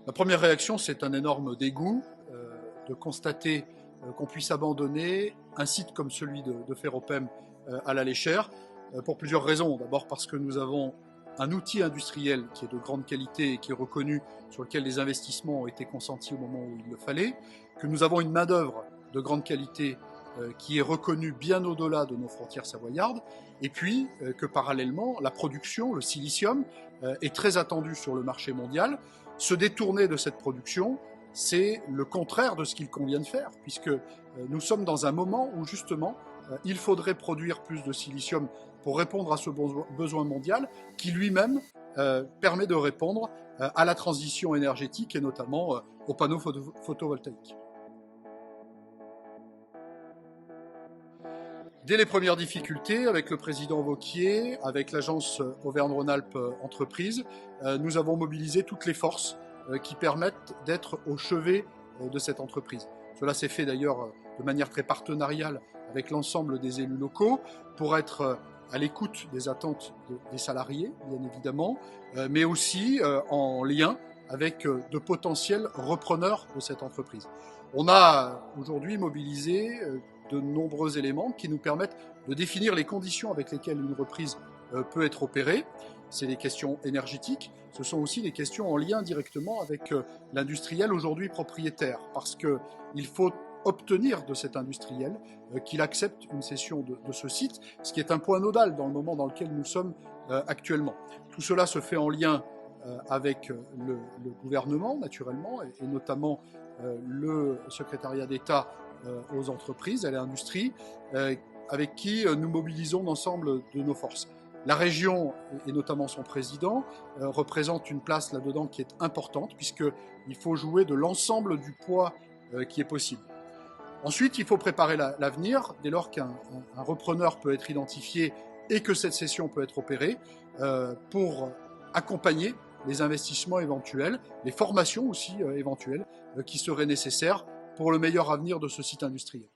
La première réaction, c'est un énorme dégoût de constater qu'on puisse abandonner un site comme celui de Ferropem à la Léchère, pour plusieurs raisons. D'abord parce que nous avons un outil industriel qui est de grande qualité et qui est reconnu, sur lequel les investissements ont été consentis au moment où il le fallait, que nous avons une main-d'œuvre de grande qualité qui est reconnue bien au-delà de nos frontières savoyardes, et puis que parallèlement, la production, le silicium, est très attendue sur le marché mondial. Se détourner de cette production, c'est le contraire de ce qu'il convient de faire, puisque nous sommes dans un moment où justement il faudrait produire plus de silicium pour répondre à ce besoin mondial qui lui-même permet de répondre à la transition énergétique et notamment aux panneaux photovoltaïques. Dès les premières difficultés, avec le président Wauquiez, avec l'agence Auvergne-Rhône-Alpes Entreprises, nous avons mobilisé toutes les forces qui permettent d'être au chevet de cette entreprise. Cela s'est fait d'ailleurs de manière très partenariale avec l'ensemble des élus locaux pour être à l'écoute des attentes des salariés, bien évidemment, mais aussi en lien avec de potentiels repreneurs de cette entreprise. On a aujourd'hui mobilisé de nombreux éléments qui nous permettent de définir les conditions avec lesquelles une reprise peut être opérée. C'est les questions énergétiques, ce sont aussi les questions en lien directement avec l'industriel aujourd'hui propriétaire, parce qu'il faut obtenir de cet industriel qu'il accepte une cession de ce site, ce qui est un point nodal dans le moment dans lequel nous sommes actuellement. Tout cela se fait en lien avec le gouvernement, naturellement, et notamment le secrétariat d'État aux entreprises, à l'industrie, avec qui nous mobilisons l'ensemble de nos forces. La région, et notamment son président, représente une place là-dedans qui est importante, puisqu'il faut jouer de l'ensemble du poids qui est possible. Ensuite, il faut préparer l'avenir, dès lors qu'un repreneur peut être identifié et que cette cession peut être opérée, pour accompagner les investissements éventuels, les formations aussi éventuelles qui seraient nécessaires pour le meilleur avenir de ce site industriel.